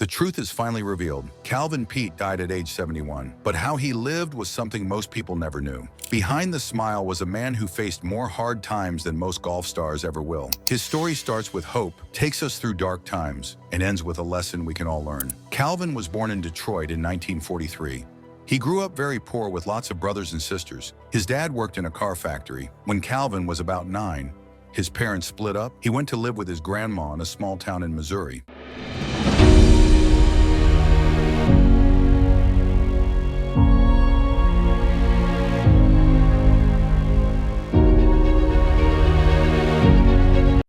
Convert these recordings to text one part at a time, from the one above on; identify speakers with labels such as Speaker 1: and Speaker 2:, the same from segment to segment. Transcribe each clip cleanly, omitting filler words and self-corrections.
Speaker 1: The truth is finally revealed. Calvin Peete died at age 71, but how he lived was something most people never knew. Behind the smile was a man who faced more hard times than most golf stars ever will. His story starts with hope, takes us through dark times, and ends with a lesson we can all learn. Calvin was born in Detroit in 1943. He grew up very poor with lots of brothers and sisters. His dad worked in a car factory. When Calvin was about 9, his parents split up. He went to live with his grandma in a small town in Missouri.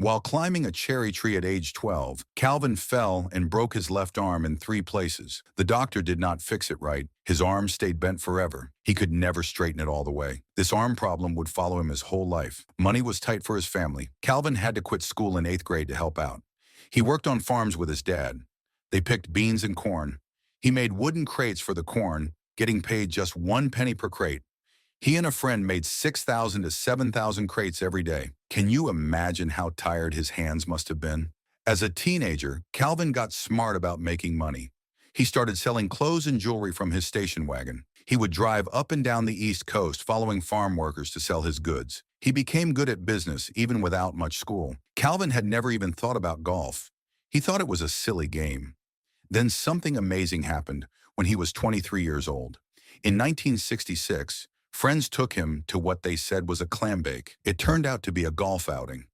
Speaker 1: While climbing a cherry tree at age 12, Calvin fell and broke his left arm in 3 places. The doctor did not fix it right. His arm stayed bent forever. He could never straighten it all the way. This arm problem would follow him his whole life. Money was tight for his family. Calvin had to quit school in 8th grade to help out. He worked on farms with his dad. They picked beans and corn. He made wooden crates for the corn, getting paid just 1 penny per crate. He and a friend made 6,000 to 7,000 crates every day. Can you imagine how tired his hands must have been? As a teenager, Calvin got smart about making money. He started selling clothes and jewelry from his station wagon. He would drive up and down the East Coast following farm workers to sell his goods. He became good at business even without much school. Calvin had never even thought about golf. He thought it was a silly game. Then something amazing happened when he was 23 years old. In 1966, friends took him to what they said was a clam bake. It turned out to be a golf outing.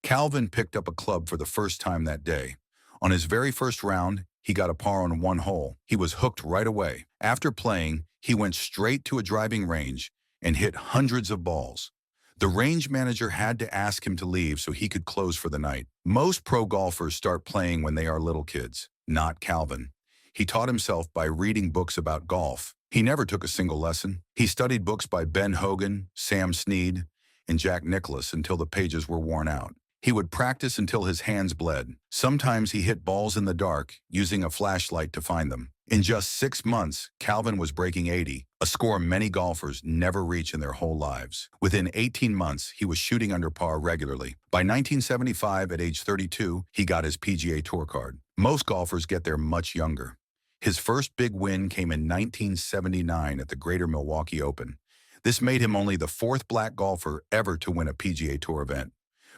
Speaker 1: Calvin picked up a club for the first time that day. On his very first round, he got a par on 1 hole. He was hooked right away. After playing, he went straight to a driving range and hit hundreds of balls. The range manager had to ask him to leave so he could close for the night. Most pro golfers start playing when they are little kids. Not Calvin. He taught himself by reading books about golf. He never took a single lesson. He studied books by Ben Hogan, Sam Snead, and Jack Nicklaus until the pages were worn out. He would practice until his hands bled. Sometimes he hit balls in the dark, using a flashlight to find them. In just 6 months, Calvin was breaking 80, a score many golfers never reach in their whole lives. Within 18 months, he was shooting under par regularly. By 1975, at age 32, he got his PGA Tour card. Most golfers get there much younger. His first big win came in 1979 at the Greater Milwaukee Open. This made him only the 4th black golfer ever to win a PGA Tour event.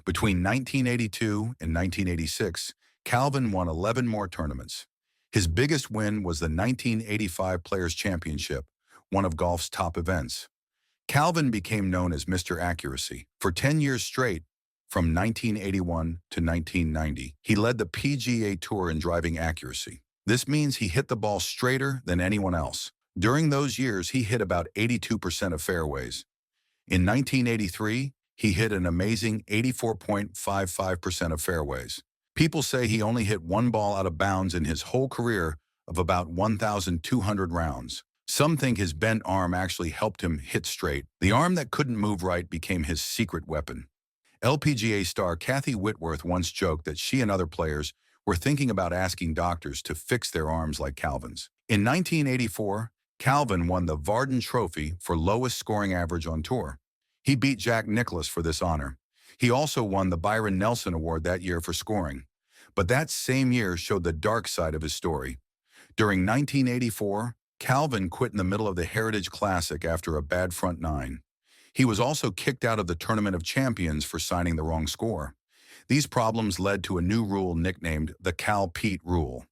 Speaker 1: Between 1982 and 1986, Calvin won 11 more tournaments. His biggest win was the 1985 Players' Championship, one of golf's top events. Calvin became known as Mr. Accuracy. For 10 years straight, from 1981 to 1990, he led the PGA Tour in driving accuracy. This means he hit the ball straighter than anyone else. During those years, he hit about 82% of fairways. In 1983, he hit an amazing 84.55% of fairways. People say he only hit 1 ball out of bounds in his whole career of about 1,200 rounds. Some think his bent arm actually helped him hit straight. The arm that couldn't move right became his secret weapon. LPGA star Kathy Whitworth once joked that she and other players were thinking about asking doctors to fix their arms like Calvin's. In 1984, Calvin won the Varden Trophy for lowest scoring average on tour. He beat Jack Nicklaus for this honor. He also won the Byron Nelson Award that year for scoring. But that same year showed the dark side of his story. During 1984, Calvin quit in the middle of the Heritage Classic after a bad front 9. He was also kicked out of the Tournament of Champions for signing the wrong score. These problems led to a new rule nicknamed the Cal Peete Rule.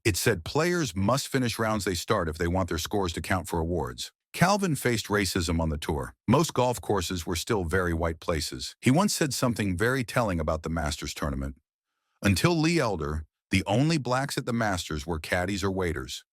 Speaker 1: It said players must finish rounds they start if they want their scores to count for awards. Calvin faced racism on the tour. Most golf courses were still very white places. He once said something very telling about the Masters tournament. Until Lee Elder, the only blacks at the Masters were caddies or waiters.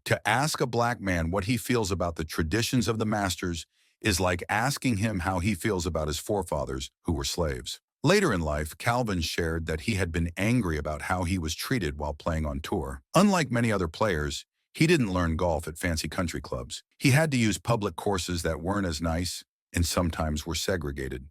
Speaker 1: To ask a black man what he feels about the traditions of the Masters is like asking him how he feels about his forefathers who were slaves. Later in life, Calvin shared that he had been angry about how he was treated while playing on tour. Unlike many other players, he didn't learn golf at fancy country clubs. He had to use public courses that weren't as nice and sometimes were segregated.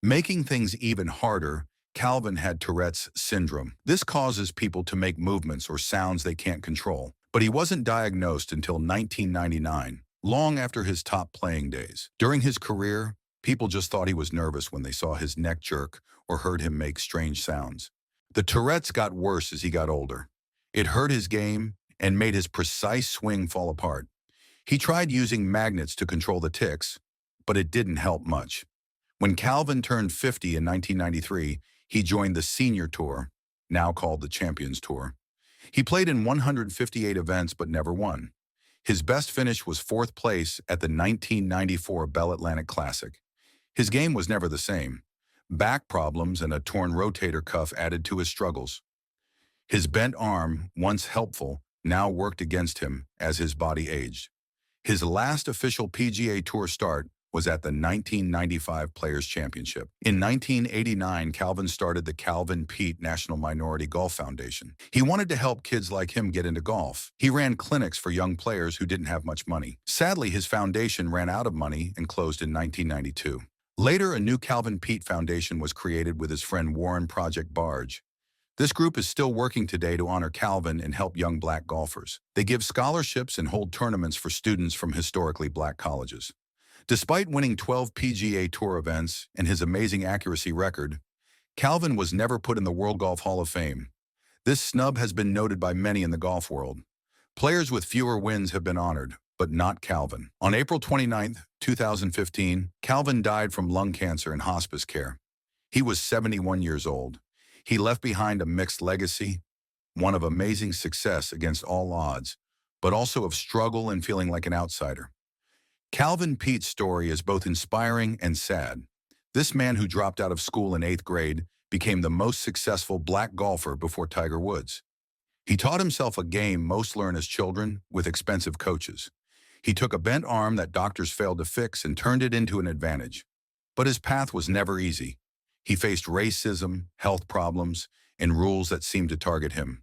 Speaker 1: Making things even harder, Calvin had Tourette's syndrome. This causes people to make movements or sounds they can't control. But he wasn't diagnosed until 1999, long after his top playing days. During his career, people just thought he was nervous when they saw his neck jerk or heard him make strange sounds. The Tourette's got worse as he got older. It hurt his game and made his precise swing fall apart. He tried using magnets to control the ticks, but it didn't help much. When Calvin turned 50 in 1993, he joined the Senior Tour, now called the Champions Tour. He played in 158 events but never won. His best finish was fourth place at the 1994 Bell Atlantic Classic. His game was never the same. Back problems and a torn rotator cuff added to his struggles. His bent arm, once helpful, now worked against him as his body aged. His last official PGA Tour start was at the 1995 Players' Championship. In 1989, Calvin started the Calvin Peete National Minority Golf Foundation. He wanted to help kids like him get into golf. He ran clinics for young players who didn't have much money. Sadly, his foundation ran out of money and closed in 1992. Later, a new Calvin Peete Foundation was created with his friend Warren Project Barge. This group is still working today to honor Calvin and help young black golfers. They give scholarships and hold tournaments for students from historically black colleges. Despite winning 12 PGA Tour events and his amazing accuracy record, Calvin was never put in the World Golf Hall of Fame. This snub has been noted by many in the golf world. Players with fewer wins have been honored, but not Calvin. On April 29, 2015, Calvin died from lung cancer in hospice care. He was 71 years old. He left behind a mixed legacy, one of amazing success against all odds, but also of struggle and feeling like an outsider. Calvin Peete's story is both inspiring and sad. This man who dropped out of school in 8th grade became the most successful black golfer before Tiger Woods. He taught himself a game most learn as children with expensive coaches. He took a bent arm that doctors failed to fix and turned it into an advantage. But his path was never easy. He faced racism, health problems, and rules that seemed to target him.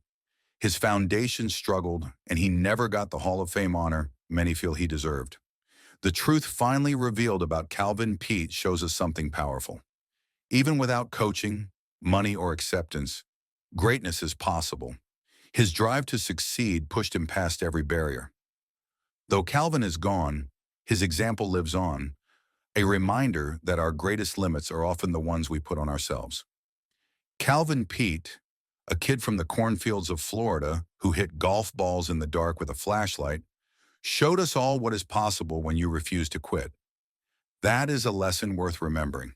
Speaker 1: His foundation struggled, and he never got the Hall of Fame honor many feel he deserved. The truth finally revealed about Calvin Peete shows us something powerful. Even without coaching, money, or acceptance, greatness is possible. His drive to succeed pushed him past every barrier. Though Calvin is gone, his example lives on, a reminder that our greatest limits are often the ones we put on ourselves. Calvin Peete, a kid from the cornfields of Florida who hit golf balls in the dark with a flashlight, showed us all what is possible when you refuse to quit. That is a lesson worth remembering.